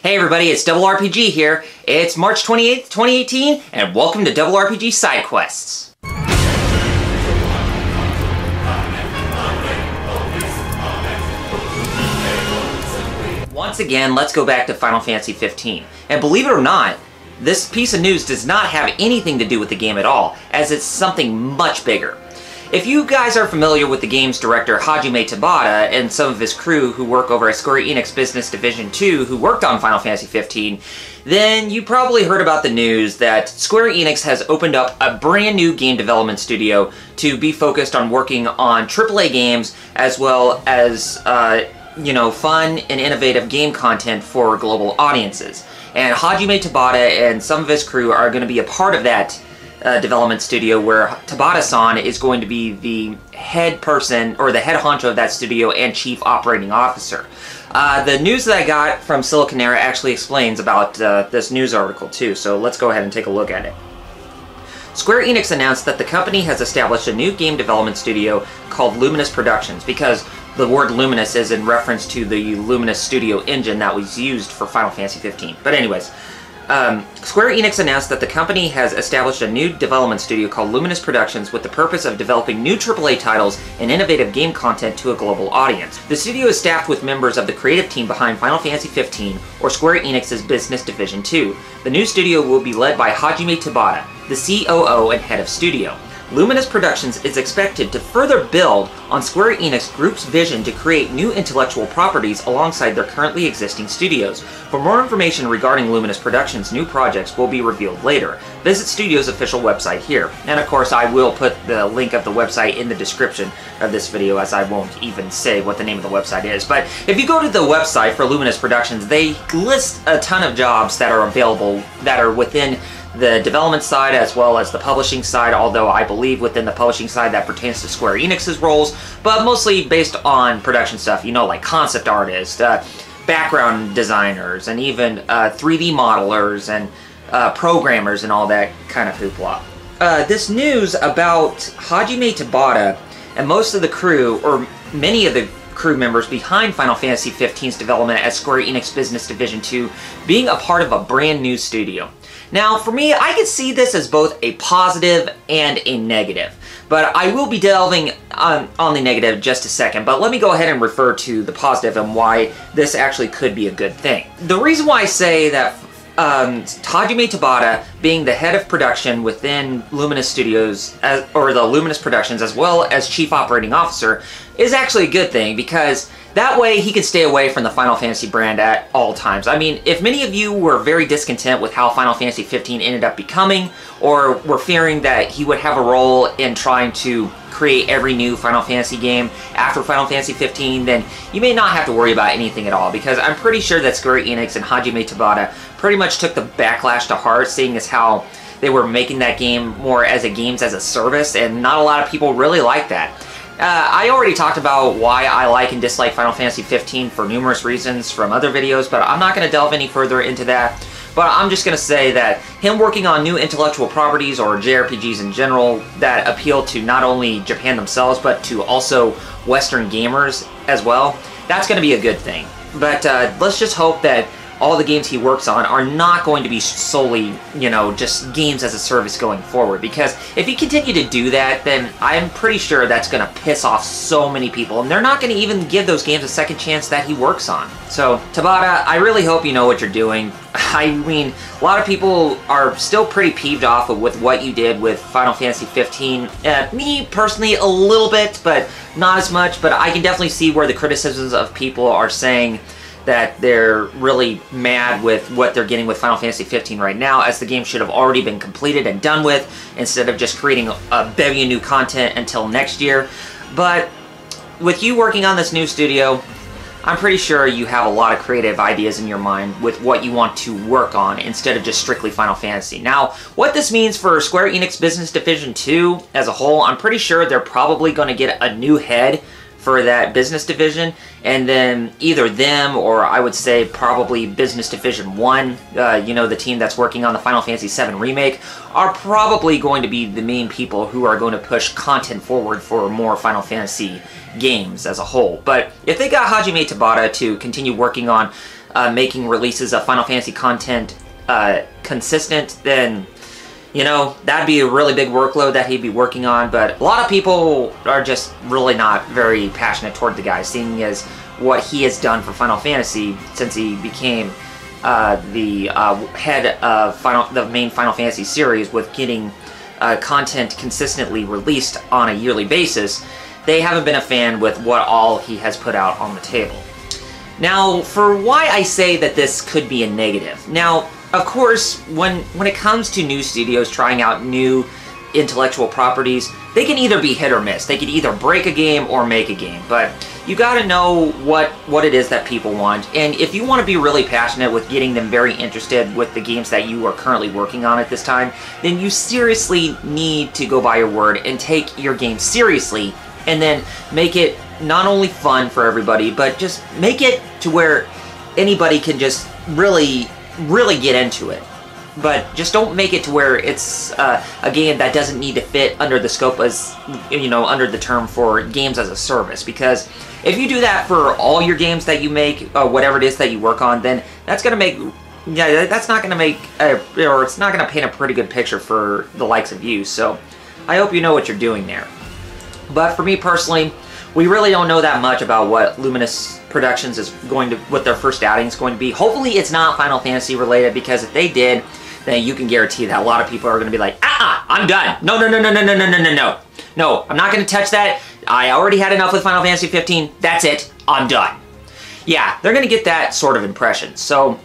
Hey everybody, it's RRPG here. It's March 28th, 2018, and welcome to RRPG Side-Quests. Once again, let's go back to Final Fantasy 15. And believe it or not, this piece of news does not have anything to do with the game at all, as it's something much bigger. If you guys are familiar with the game's director Hajime Tabata and some of his crew who work over at Square Enix Business Division 2 who worked on Final Fantasy 15, then you probably heard about the news that Square Enix has opened up a brand new game development studio to be focused on working on AAA games as well as, fun and innovative game content for global audiences. And Hajime Tabata and some of his crew are going to be a part of that development studio, where Tabata-san is going to be the head person, or the head honcho of that studio and chief operating officer. The news that I got from Siliconera actually explains about this news article too, so let's go ahead and take a look at it. Square Enix announced that the company has established a new game development studio called Luminous Productions, because the word Luminous is in reference to the Luminous Studio engine that was used for Final Fantasy 15. But anyways, Square Enix announced that the company has established a new development studio called Luminous Productions with the purpose of developing new AAA titles and innovative game content to a global audience. The studio is staffed with members of the creative team behind Final Fantasy 15, or Square Enix's Business Division 2. The new studio will be led by Hajime Tabata, the COO and head of studio. Luminous Productions is expected to further build on Square Enix Group's vision to create new intellectual properties alongside their currently existing studios. For more information regarding Luminous Productions' new projects will be revealed later. Visit Studio's official website here. And of course, I will put the link of the website in the description of this video, as I won't even say what the name of the website is. But if you go to the website for Luminous Productions, they list a ton of jobs that are available that are within the development side as well as the publishing side, although I believe within the publishing side that pertains to Square Enix's roles, but mostly based on production stuff, like concept artists, background designers, and even 3D modelers and programmers and all that kind of hoopla. This news about Hajime Tabata and most of the crew, or many of the crew members behind Final Fantasy 15's development at Square Enix Business Division 2 being a part of a brand new studio. Now, for me, I could see this as both a positive and a negative, but I will be delving on the negative just a second, but let me go ahead and refer to the positive and why this actually could be a good thing. The reason why I say that Hajime Tabata being the head of production within Luminous Studios, or the Luminous Productions, as well as chief operating officer, is actually a good thing, because that way he can stay away from the Final Fantasy brand at all times. I mean, if many of you were very discontent with how Final Fantasy 15 ended up becoming, or were fearing that he would have a role in trying to create every new Final Fantasy game after Final Fantasy 15, then you may not have to worry about anything at all, because I'm pretty sure that Square Enix and Hajime Tabata pretty much took the backlash to heart, seeing as how they were making that game more as a games as a service, and not a lot of people really like that. I already talked about why I like and dislike Final Fantasy 15 for numerous reasons from other videos, but I'm not going to delve any further into that. But I'm just going to say that him working on new intellectual properties, or JRPGs in general, that appeal to not only Japan themselves, but to also Western gamers as well, that's going to be a good thing. But let's just hope that all the games he works on are not going to be solely, just games as a service going forward. Because if he continue to do that, then I'm pretty sure that's going to piss off so many people, and they're not going to even give those games a second chance that he works on. So, Tabata, I really hope you know what you're doing. I mean, a lot of people are still pretty peeved off with what you did with Final Fantasy 15. Me, personally, a little bit, but not as much. But I can definitely see where the criticisms of people are saying that they're really mad with what they're getting with Final Fantasy 15 right now, as the game should have already been completed and done with, instead of just creating a bevy of new content until next year. But with you working on this new studio, I'm pretty sure you have a lot of creative ideas in your mind with what you want to work on, instead of just strictly Final Fantasy. Now, what this means for Square Enix Business Division 2 as a whole, I'm pretty sure they're probably going to get a new head for that business division, and then either them, or I would say probably Business Division 1, the team that's working on the Final Fantasy VII Remake, are probably going to be the main people who are going to push content forward for more Final Fantasy games as a whole. But if they got Hajime Tabata to continue working on making releases of Final Fantasy content consistent, then, you know, that'd be a really big workload that he'd be working on. But a lot of people are just really not very passionate toward the guy, seeing as what he has done for Final Fantasy since he became the head of the main Final Fantasy series, with getting content consistently released on a yearly basis. They haven't been a fan with what all he has put out on the table. Now, for why I say that this could be a negative. Now, of course, when it comes to new studios trying out new intellectual properties, they can either be hit or miss. They can either break a game or make a game, but you gotta know what it is that people want. And if you want to be really passionate with getting them very interested with the games that you are currently working on at this time, then you seriously need to go by your word and take your game seriously, and then make it not only fun for everybody, but just make it to where anybody can just really get into it. But just don't make it to where it's a game that doesn't need to fit under the scope as, you know, under the term for games as a service. Because if you do that for all your games that you make, whatever it is that you work on, then that's going to make, that's not going to make, or it's not going to paint a pretty good picture for the likes of you. So I hope you know what you're doing there. But for me personally, we really don't know that much about what Luminous Productions is going to, what their first outing is going to be. Hopefully it's not Final Fantasy related, because if they did, then you can guarantee that a lot of people are going to be like, I'm done. No, I'm not going to touch that. I already had enough with Final Fantasy 15. That's it. I'm done. Yeah, they're going to get that sort of impression. So,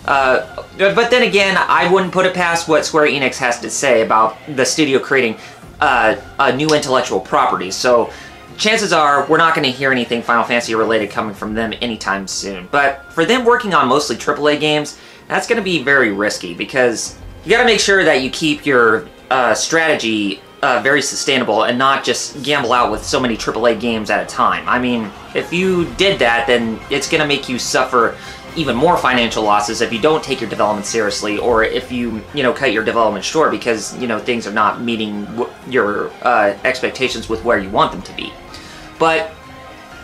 but then again, I wouldn't put it past what Square Enix has to say about the studio creating a new intellectual property. So chances are we're not going to hear anything Final Fantasy related coming from them anytime soon. But for them working on mostly AAA games, that's going to be very risky, because you got to make sure that you keep your strategy very sustainable and not just gamble out with so many AAA games at a time. I mean, if you did that, then it's going to make you suffer even more financial losses if you don't take your development seriously, or if you cut your development short because, things are not meeting your expectations with where you want them to be. But,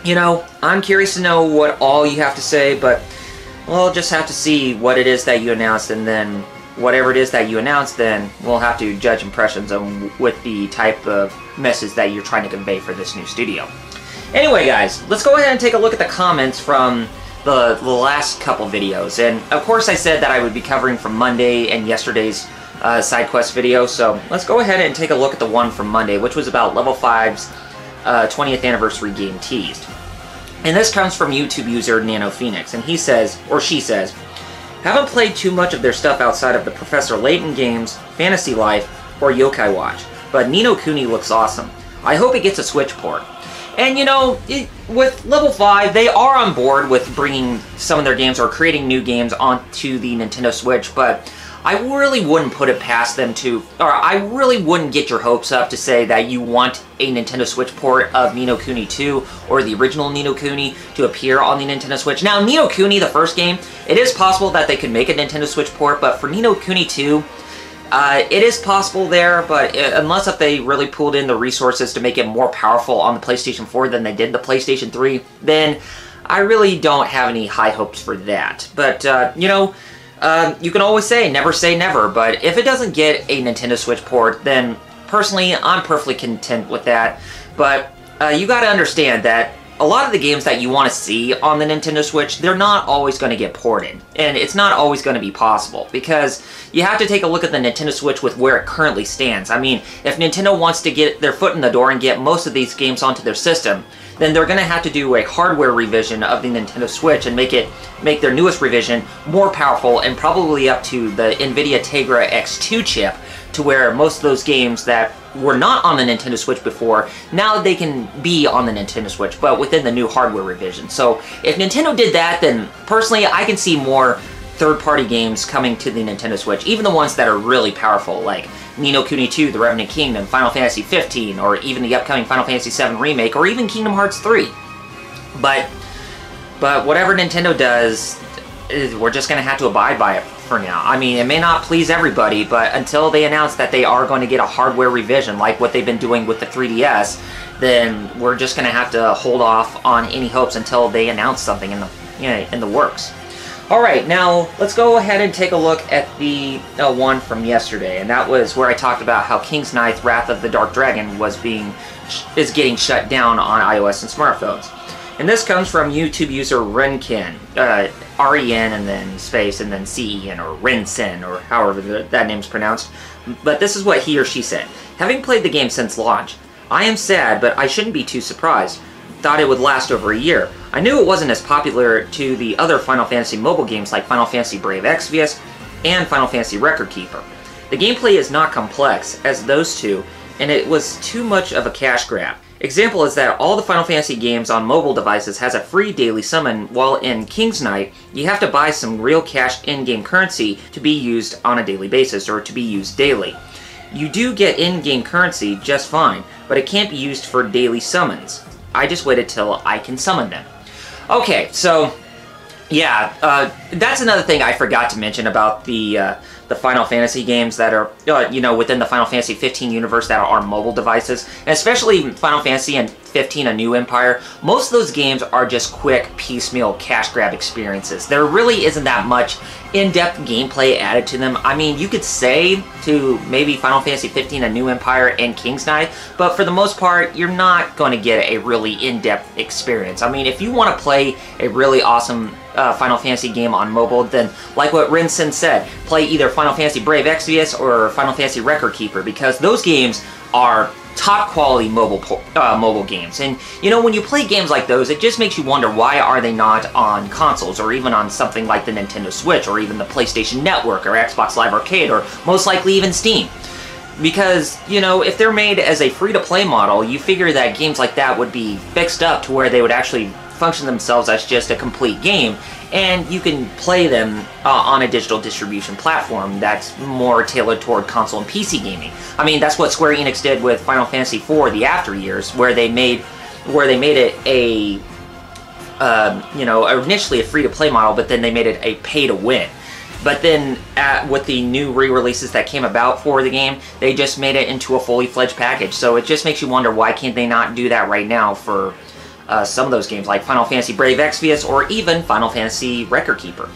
I'm curious to know what all you have to say, but we'll just have to see what it is that you announced, and then whatever it is that you announced, then we'll have to judge impressions on with the type of message that you're trying to convey for this new studio. Anyway, guys, let's go ahead and take a look at the comments from the last couple videos. And of course I said that I would be covering from Monday and yesterday's side quest video, so let's go ahead and take a look at the one from Monday, which was about Level 5's 20th anniversary game teased. And this comes from YouTube user Nano Phoenix, and he says, or she says, "Haven't played too much of their stuff outside of the Professor Layton games, Fantasy Life, or Yokai Watch, but Ni no Kuni looks awesome. I hope it gets a Switch port." And with Level 5, they are on board with bringing some of their games or creating new games onto the Nintendo Switch, but I really wouldn't put it past them to, or I really wouldn't get your hopes up to say that you want a Nintendo Switch port of Ni no Kuni 2 or the original Ni no Kuni to appear on the Nintendo Switch. Now, Ni no Kuni, the first game, it is possible that they could make a Nintendo Switch port, but for Ni no Kuni 2, it is possible there, but unless if they really pulled in the resources to make it more powerful on the PlayStation 4 than they did the PlayStation 3, then I really don't have any high hopes for that. But, you can always say never, but if it doesn't get a Nintendo Switch port, then personally, I'm perfectly content with that. But you gotta understand that a lot of the games that you want to see on the Nintendo Switch, they're not always going to get ported. And it's not always going to be possible, because you have to take a look at the Nintendo Switch with where it currently stands. I mean, if Nintendo wants to get their foot in the door and get most of these games onto their system, then they're going to have to do a hardware revision of the Nintendo Switch and make their newest revision more powerful, and probably up to the NVIDIA Tegra X2 chip, to where most of those games that were not on the Nintendo Switch before, now they can be on the Nintendo Switch, but within the new hardware revision. So if Nintendo did that, then personally I can see more third-party games coming to the Nintendo Switch, even the ones that are really powerful, like Ni no Kuni 2, The Revenant Kingdom, Final Fantasy 15, or even the upcoming Final Fantasy 7 Remake, or even Kingdom Hearts 3. But whatever Nintendo does, we're just going to have to abide by it for now. I mean, it may not please everybody, but until they announce that they are going to get a hardware revision like what they've been doing with the 3DS, then we're just going to have to hold off on any hopes until they announce something in the works. Alright, now let's go ahead and take a look at the one from yesterday, and that was where I talked about how King's Knight Wrath of the Dark Dragon is getting shut down on iOS and smartphones. And this comes from YouTube user Renkin, R-E-N and then space and then C-E-N, or Rensen, or however that name's pronounced. But this is what he or she said. Having played the game since launch, I am sad, but I shouldn't be too surprised. Thought it would last over a year. I knew it wasn't as popular to the other Final Fantasy mobile games like Final Fantasy Brave Exvius and Final Fantasy Record Keeper. The gameplay is not complex as those two, and it was too much of a cash grab. Example is that all the Final Fantasy games on mobile devices has a free daily summon, while in King's Knight, you have to buy some real cash in-game currency to be used on a daily basis, or to be used daily. You do get in-game currency just fine, but it can't be used for daily summons. I just waited till I can summon them. Okay, so yeah, that's another thing I forgot to mention about the Final Fantasy games that are, you know, within the Final Fantasy 15 universe that are mobile devices, and especially Final Fantasy and 15 A New Empire. Most of those games are just quick, piecemeal, cash grab experiences. There really isn't that much in-depth gameplay added to them. I mean, you could say to maybe Final Fantasy 15 A New Empire and King's Knight, but for the most part, you're not going to get a really in-depth experience. I mean, if you want to play a really awesome Final Fantasy game on mobile, then like what Rinsen said, play either Final Fantasy Brave Exvius or Final Fantasy Record Keeper, because those games are top quality mobile games. And you know, when you play games like those, it just makes you wonder, why are they not on consoles, or even on something like the Nintendo Switch, or even the PlayStation Network, or Xbox Live Arcade, or most likely even Steam? Because, you know, if they're made as a free-to-play model, you figure that games like that would be fixed up to where they would actually function themselves as just a complete game, and you can play them on a digital distribution platform that's more tailored toward console and PC gaming. I mean, that's what Square Enix did with Final Fantasy IV: The After Years, where they made it a you know, initially a free-to-play model, but then they made it a pay-to-win. But then, with the new re-releases that came about for the game, they just made it into a fully fledged package. So it just makes you wonder, why can't they not do that right now for some of those games, like Final Fantasy Brave Exvius or even Final Fantasy Record Keeper.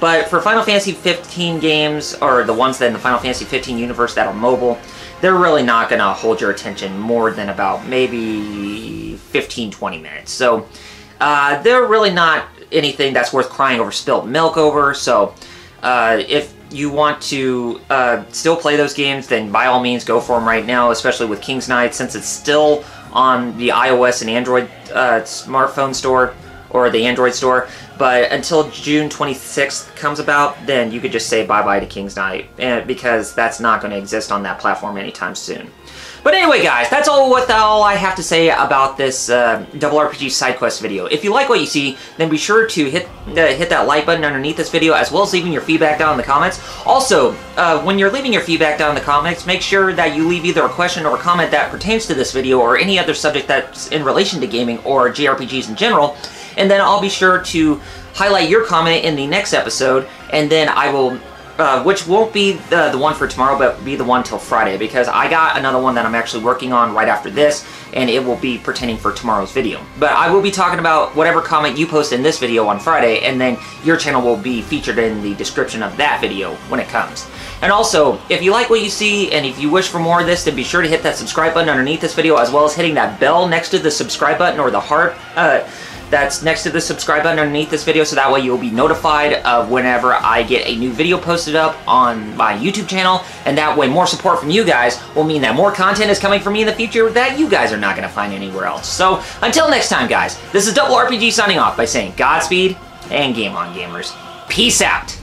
But for Final Fantasy 15 games, or the ones that in the Final Fantasy 15 universe that are mobile, they're really not going to hold your attention more than about maybe 15-20 minutes. So they're really not anything that's worth crying over spilt milk over. So if you want to still play those games, then by all means go for them right now, especially with King's Knight, since it's still on the iOS and Android smartphone store, or the Android store. But until June 26th comes about, then you could just say bye-bye to King's Knight, because that's not going to exist on that platform anytime soon. But anyway, guys, that's all I have to say about this RRPG Side-Quest video. If you like what you see, then be sure to hit that like button underneath this video, as well as leaving your feedback down in the comments. Also, when you're leaving your feedback down in the comments, make sure that you leave either a question or a comment that pertains to this video, or any other subject that's in relation to gaming or JRPGs in general, and then I'll be sure to highlight your comment in the next episode, and then I will, which won't be the one for tomorrow, but be the one till Friday, because I got another one that I'm actually working on right after this, and it will be pertaining for tomorrow's video. But I will be talking about whatever comment you post in this video on Friday, and then your channel will be featured in the description of that video when it comes. And also, if you like what you see, and if you wish for more of this, then be sure to hit that subscribe button underneath this video, as well as hitting that bell next to the subscribe button, or the heart that's next to the subscribe button underneath this video, so that way you'll be notified of whenever I get a new video posted up on my YouTube channel, and that way more support from you guys will mean that more content is coming from me in the future that you guys are not going to find anywhere else. So, until next time, guys, this is RRPG signing off by saying Godspeed and game on, gamers. Peace out!